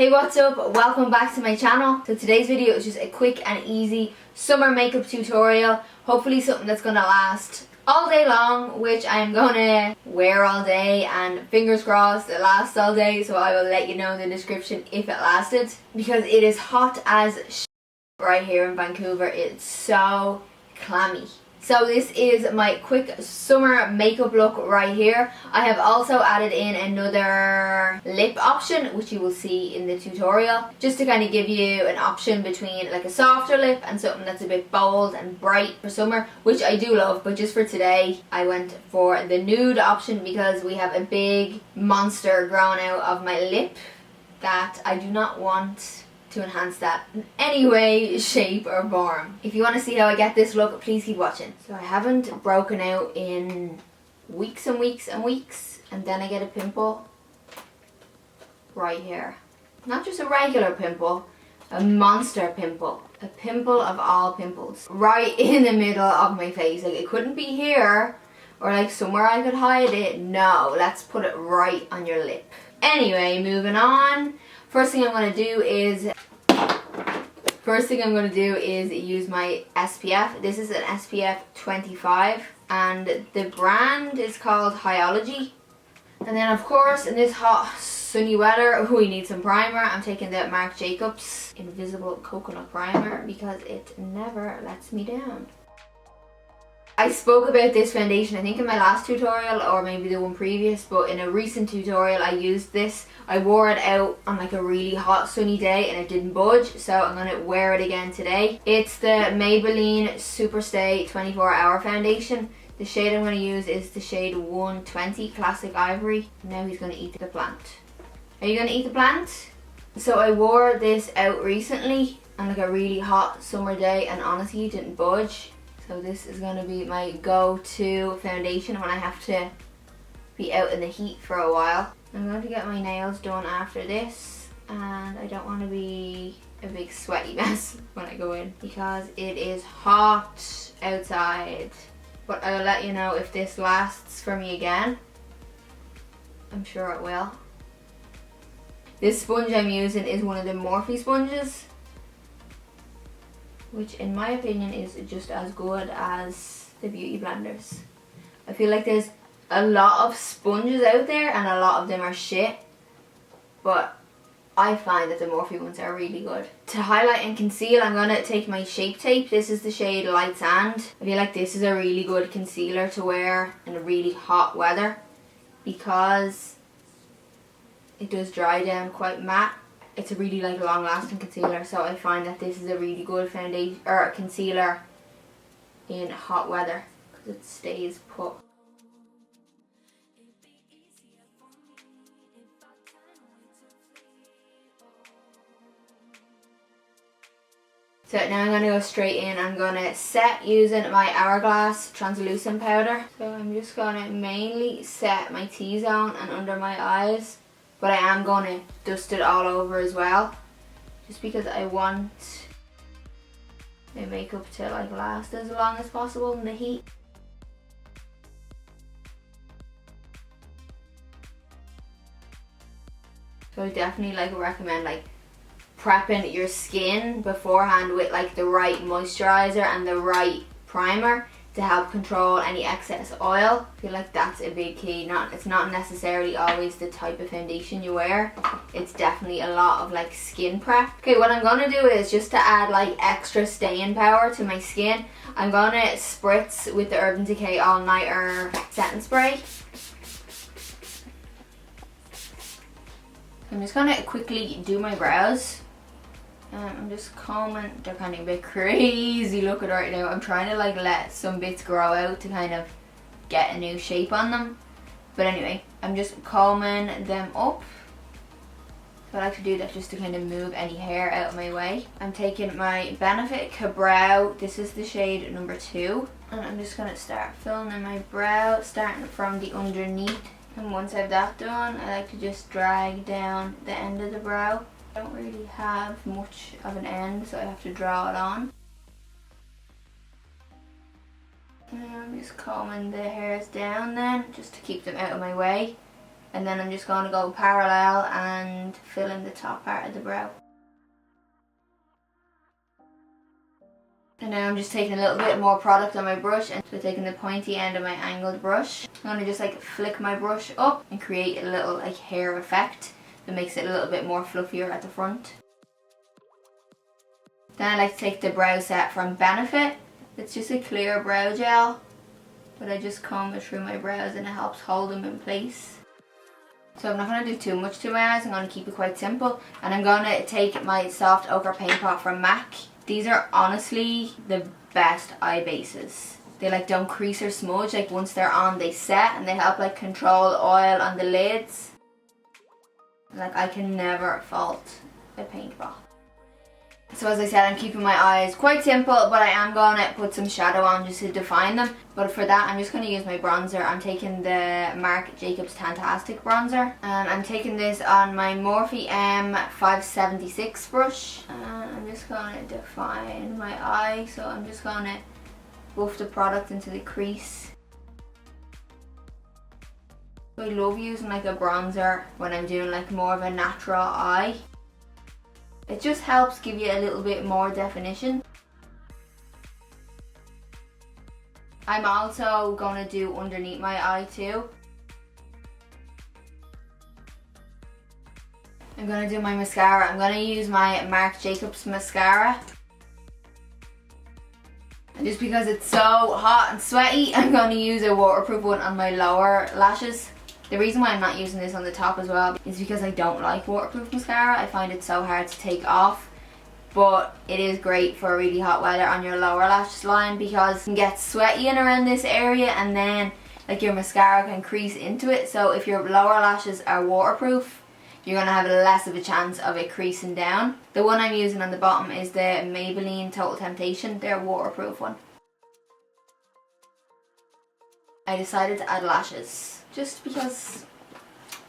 Hey, what's up? Welcome back to my channel. So today's video is just a quick and easy summer makeup tutorial. Hopefully something that's gonna last all day long, which I'm gonna wear all day, and fingers crossed it lasts all day, so I will let you know in the description if it lasted, because it is hot as shit right here in Vancouver. It's so clammy. So this is my quick summer makeup look right here. I have also added in another lip option, which you will see in the tutorial, just to kind of give you an option between like a softer lip and something that's a bit bold and bright for summer, which I do love. But just for today I went for the nude option because we have a big monster growing out of my lip that I do not want to enhance that in any way, shape or form. If you want to see how I get this look, please keep watching. So I haven't broken out in weeks and weeks and weeks, and then I get a pimple right here. Not just a regular pimple, a monster pimple. A pimple of all pimples. Right in the middle of my face. Like, it couldn't be here or like somewhere I could hide it. No, let's put it right on your lip. Anyway, moving on. First thing I'm going to do is use my SPF. This is an SPF 25 and the brand is called Hyology. And then of course in this hot sunny weather we need some primer. I'm taking the Marc Jacobs Invisible Coconut Primer because it never lets me down. I spoke about this foundation I think in my last tutorial, or maybe the one previous, but in a recent tutorial I used this. I wore it out on like a really hot sunny day and it didn't budge, so I'm going to wear it again today. It's the Maybelline Superstay 24-Hour Foundation. The shade I'm going to use is the shade 120 Classic Ivory. Now he's going to eat the plant. Are you going to eat the plant? So I wore this out recently on like a really hot summer day and honestly it didn't budge. So this is going to be my go-to foundation when I have to be out in the heat for a while. I'm going to get my nails done after this, and I don't want to be a big sweaty mess when I go in because it is hot outside. But I'll let you know if this lasts for me again. I'm sure it will. This sponge I'm using is one of the Morphe sponges, which in my opinion is just as good as the beauty blenders. I feel like there's a lot of sponges out there and a lot of them are shit, but I find that the Morphe ones are really good. To highlight and conceal, I'm going to take my Shape Tape. This is the shade Light Sand. I feel like this is a really good concealer to wear in a really hot weather because it does dry down quite matte. It's a really like long lasting concealer, so I find that this is a really good foundation or concealer in hot weather because it stays put. So now I'm going to go straight in. I'm going to set using my Hourglass translucent powder. So I'm just going to mainly set my T-zone and under my eyes. But I am going to dust it all over as well, just because I want my makeup to like last as long as possible in the heat. So I definitely like recommend like prepping your skin beforehand with like the right moisturizer and the right primer to help control any excess oil. I feel like that's a big key. It's not necessarily always the type of foundation you wear. It's definitely a lot of like skin prep. Okay, what I'm gonna do is just to add like extra staying power to my skin, I'm gonna spritz with the Urban Decay All Nighter setting spray. I'm just gonna quickly do my brows. I'm just combing. They're kind of a bit crazy looking right now. I'm trying to like let some bits grow out to kind of get a new shape on them. But anyway, I'm just combing them up. So I like to do that just to kind of move any hair out of my way. I'm taking my Benefit Brow. This is the shade number 2. And I'm just going to start filling in my brow, starting from the underneath. And once I've that done, I like to just drag down the end of the brow. I don't really have much of an end, so I have to draw it on. And I'm just combing the hairs down then, just to keep them out of my way. And then I'm just going to go parallel and fill in the top part of the brow. And now I'm just taking a little bit more product on my brush, and so taking the pointy end of my angled brush. I'm going to just like flick my brush up and create a little like hair effect that makes it a little bit more fluffier at the front. Then I like to take the brow set from Benefit. It's just a clear brow gel, but I just comb it through my brows and it helps hold them in place. So I'm not going to do too much to my eyes, I'm going to keep it quite simple. And I'm going to take my soft ochre paint pot from MAC. These are honestly the best eye bases. They like don't crease or smudge, like once they're on they set, and they help like control oil on the lids. Like I can never fault a paint pot. So as I said, I'm keeping my eyes quite simple, but I am going to put some shadow on just to define them. But for that, I'm just going to use my bronzer. I'm taking the Marc Jacobs Fantastic bronzer. And I'm taking this on my Morphe M576 brush. And I'm just going to define my eye. So I'm just going to buff the product into the crease. I love using like a bronzer when I'm doing like more of a natural eye. It just helps give you a little bit more definition. I'm also going to do underneath my eye too. I'm going to do my mascara. I'm going to use my Marc Jacobs mascara. And just because it's so hot and sweaty, I'm going to use a waterproof one on my lower lashes. The reason why I'm not using this on the top as well is because I don't like waterproof mascara. I find it so hard to take off. But it is great for really hot weather on your lower lash line because it can get sweaty in around this area and then like your mascara can crease into it. So if your lower lashes are waterproof, you're going to have less of a chance of it creasing down. The one I'm using on the bottom is the Maybelline Total Temptation, their waterproof one. I decided to add lashes just because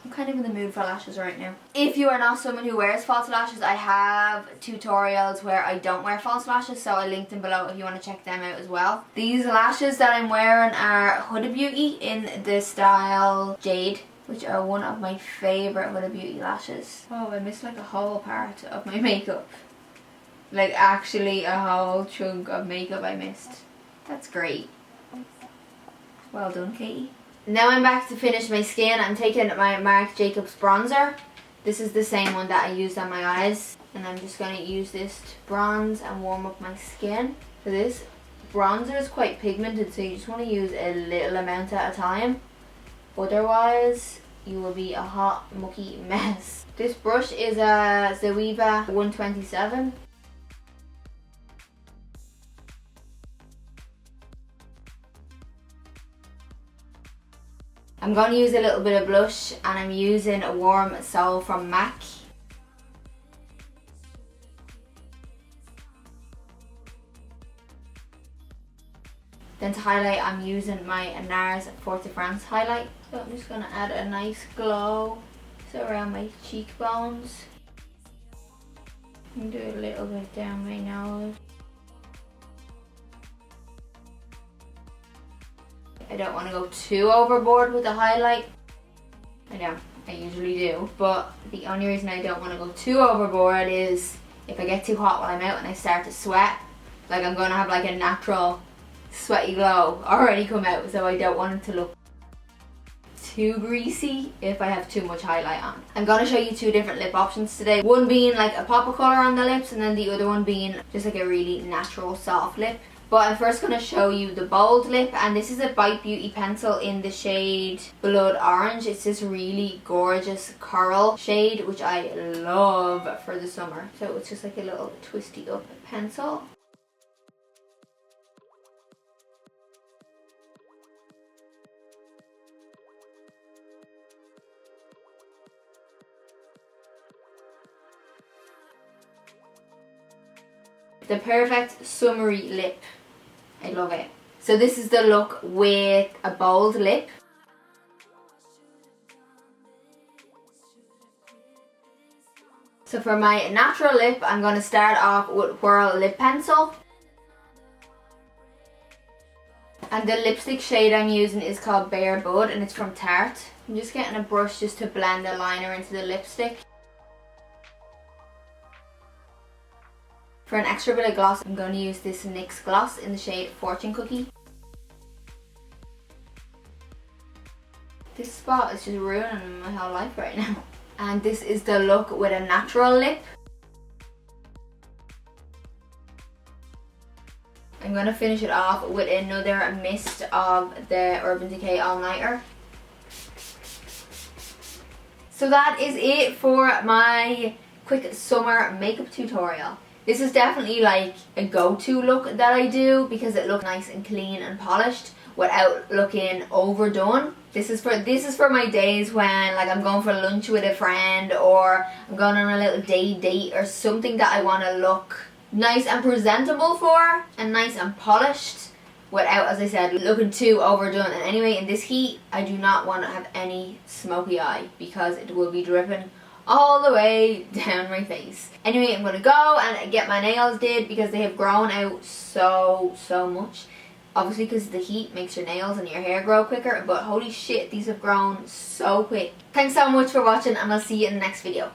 I'm kind of in the mood for lashes right now. If you are not someone who wears false lashes, I have tutorials where I don't wear false lashes, so I linked them below if you want to check them out as well. These lashes that I'm wearing are Hudabeauty in the style Jade, which are one of my favourite Hudabeauty lashes. Oh, I missed like a whole part of my makeup. Like actually a whole chunk of makeup I missed. That's great. Well done, Katie. Now I'm back to finish my skin. I'm taking my Marc Jacobs bronzer. This is the same one that I used on my eyes. And I'm just going to use this to bronze and warm up my skin. For this, bronzer is quite pigmented, so you just want to use a little amount at a time. Otherwise, you will be a hot, mucky mess. This brush is a Zoeva 127. I'm going to use a little bit of blush and I'm using a Warm Soul from MAC. Then to highlight, I'm using my NARS Fort de France highlight. So I'm just going to add a nice glow so around my cheekbones. And do a little bit down my nose. I don't want to go too overboard with the highlight. I know, I usually do. But the only reason I don't want to go too overboard is if I get too hot while I'm out and I start to sweat, like I'm going to have like a natural sweaty glow already come out, so I don't want it to look too greasy if I have too much highlight on. I'm going to show you two different lip options today. One being like a pop of colour on the lips and then the other one being just like a really natural soft lip. But I'm first going to show you the bold lip, and this is a Bite Beauty pencil in the shade Blood Orange. It's this really gorgeous coral shade which I love for the summer. So it's just like a little twisty up pencil. The perfect summery lip. I love it. So this is the look with a bold lip. So for my natural lip, I'm going to start off with Whirl Lip Pencil. And And the lipstick shade I'm using is called Bare Bud and it's from Tarte. I'm just getting a brush just to blend the liner into the lipstick. For an extra bit of gloss, I'm going to use this NYX gloss in the shade Fortune Cookie. This spot is just ruining my whole life right now. And this is the look with a natural lip. I'm going to finish it off with another mist of the Urban Decay All Nighter. So that is it for my quick summer makeup tutorial. This is definitely like a go-to look that I do because it looks nice and clean and polished without looking overdone. This is for my days when like I'm going for lunch with a friend or I'm going on a little date or something that I want to look nice and presentable for and nice and polished without, as I said, looking too overdone. And anyway, in this heat, I do not want to have any smoky eye because it will be dripping all the way down my face. Anyway, I'm going to go and get my nails did because they have grown out so much. Obviously because the heat makes your nails and your hair grow quicker, but holy shit, these have grown so quick. Thanks so much for watching and I'll see you in the next video.